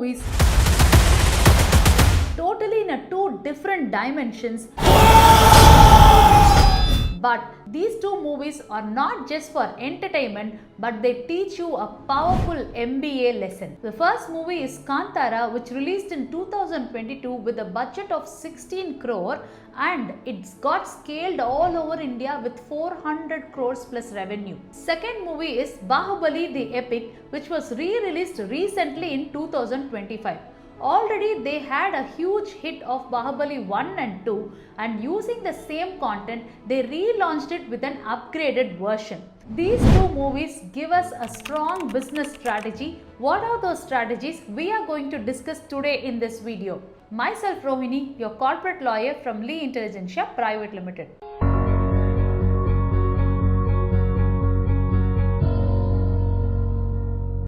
movies totally in a two different dimensions. But these two movies are not just for entertainment, but they teach you a powerful MBA lesson. The first movie is Kantara, which released in 2022 with a budget of 16 crore and it's got scaled all over India with 400 crores plus revenue. Second movie is Baahubali the Epic, which was re-released recently in 2025. Already they had a huge hit of Baahubali 1 and 2 and using the same content they relaunched it with an upgraded version. These two movies give us a strong business strategy. What are those strategies we are going to discuss today in this video. Myself Rohini, your corporate lawyer from Lee Intelligentsia Private Limited.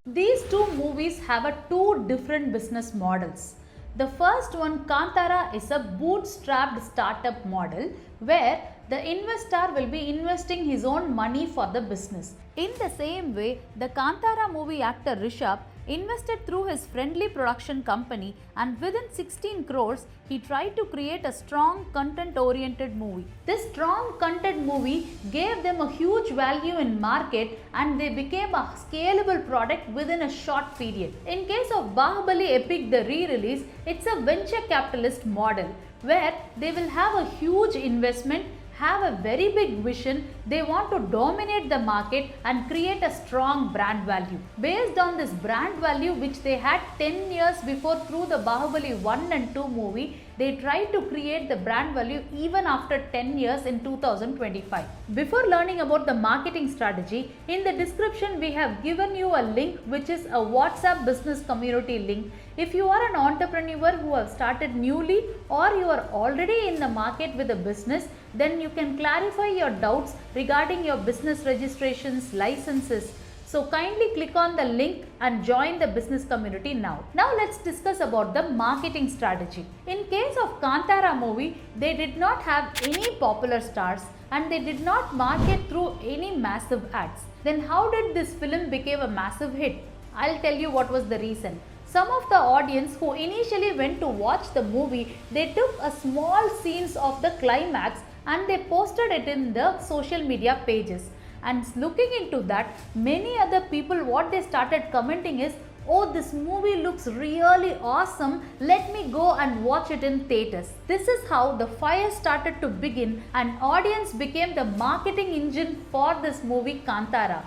These two movies have two different business models. The first one, Kantara, is a bootstrapped startup model where the investor will be investing his own money for the business. In the same way, the Kantara movie actor Rishab invested through his friendly production company and within 16 crores, he tried to create a strong content-oriented movie. This strong content movie gave them a huge value in market and they became a scalable product within a short period. In case of Baahubali Epic, the re-release, it's a venture capitalist model where they will have a huge investment, have a very big vision, they want to dominate the market and create a strong brand value. Based on this brand value which they had 10 years before through the Baahubali 1 and 2 movie, they tried to create the brand value even after 10 years in 2025. Before learning about the marketing strategy, in the description we have given you a link which is a WhatsApp business community link. If you are an entrepreneur who have started newly or you are already in the market with a business, then you can clarify your doubts regarding your business registrations, licenses. So kindly click on the link and join the business community now. Now let's discuss about the marketing strategy. In case of Kantara movie, they did not have any popular stars and they did not market through any massive ads. Then how did this film become a massive hit? I'll tell you what was the reason. Some of the audience who initially went to watch the movie, they took a small scenes of the climax and they posted it in the social media pages. And looking into that, many other people what they started commenting is, oh, this movie looks really awesome, let me go and watch it in theaters. This is how the fire started to begin and audience became the marketing engine for this movie Kantara,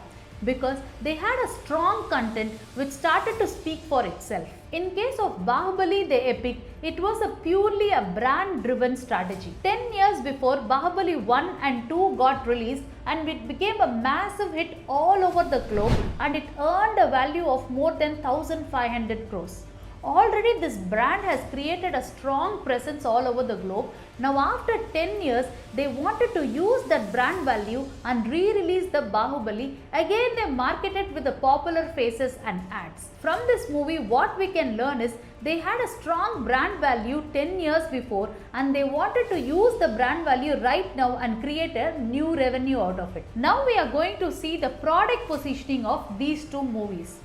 because they had a strong content which started to speak for itself. In case of Baahubali the Epic, it was purely a brand driven strategy. 10 years before, Baahubali 1 and 2 got released and it became a massive hit all over the globe and it earned a value of more than 1500 crores. Already this brand has created a strong presence all over the globe. Now after 10 years, they wanted to use that brand value and re-release the Baahubali. Again they marketed with the popular faces and ads. From this movie, what we can learn is they had a strong brand value 10 years before and they wanted to use the brand value right now and create a new revenue out of it. Now we are going to see the product positioning of these two movies.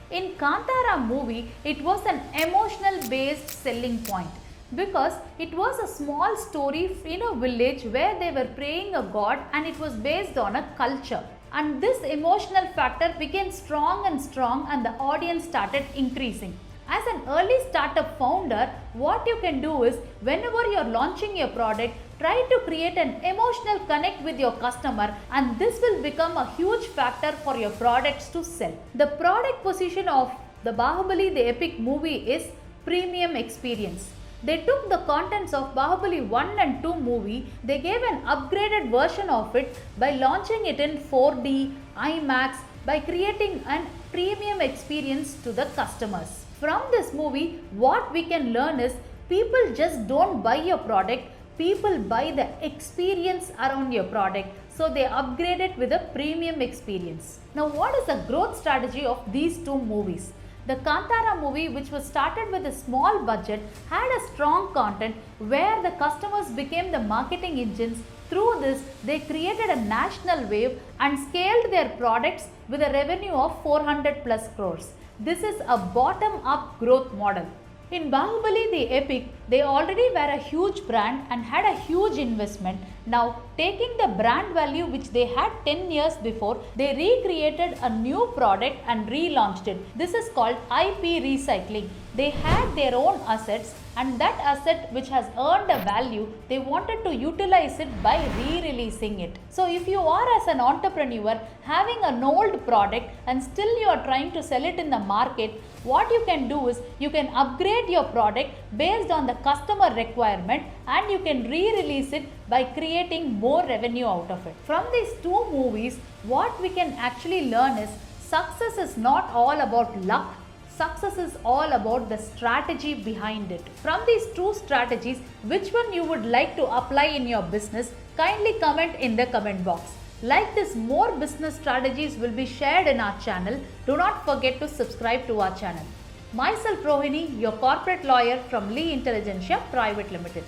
In Kantara movie, it was an emotional based selling point because it was a small story in a village where they were praying a god and it was based on a culture. And this emotional factor became strong and the audience started increasing. As an early startup founder, what you can do is whenever you are launching your product, try to create an emotional connect with your customer and this will become a huge factor for your products to sell. The product position of the Baahubali the Epic movie is premium experience. They took the contents of Baahubali 1 and 2 movie, they gave an upgraded version of it by launching it in 4D, IMAX, by creating a premium experience to the customers. From this movie, what we can learn is people just don't buy your product, people buy the experience around your product. So they upgrade it with a premium experience. Now what is the growth strategy of these two movies? The Kantara movie, which was started with a small budget, had a strong content where the customers became the marketing engines. Through this, they created a national wave and scaled their products with a revenue of 400 plus crores. This is a bottom-up growth model. In Bahubali the Epic, they already were a huge brand and had a huge investment. Now, taking the brand value which they had 10 years before, they recreated a new product and relaunched it. This is called IP recycling. They had their own assets, and that asset which has earned a value, they wanted to utilize it by re-releasing it. So if you are as an entrepreneur having an old product and still you are trying to sell it in the market, what you can do is you can upgrade your product based on the customer requirement and you can re-release it by creating more revenue out of it. From these two movies, what we can actually learn is success is not all about luck. Success is all about the strategy behind it. From these two strategies, which one you would like to apply in your business, kindly comment in the comment box. Like this, more business strategies will be shared in our channel. Do not forget to subscribe to our channel. Myself Rohini, your corporate lawyer from Lee Intelligentsia Private Limited.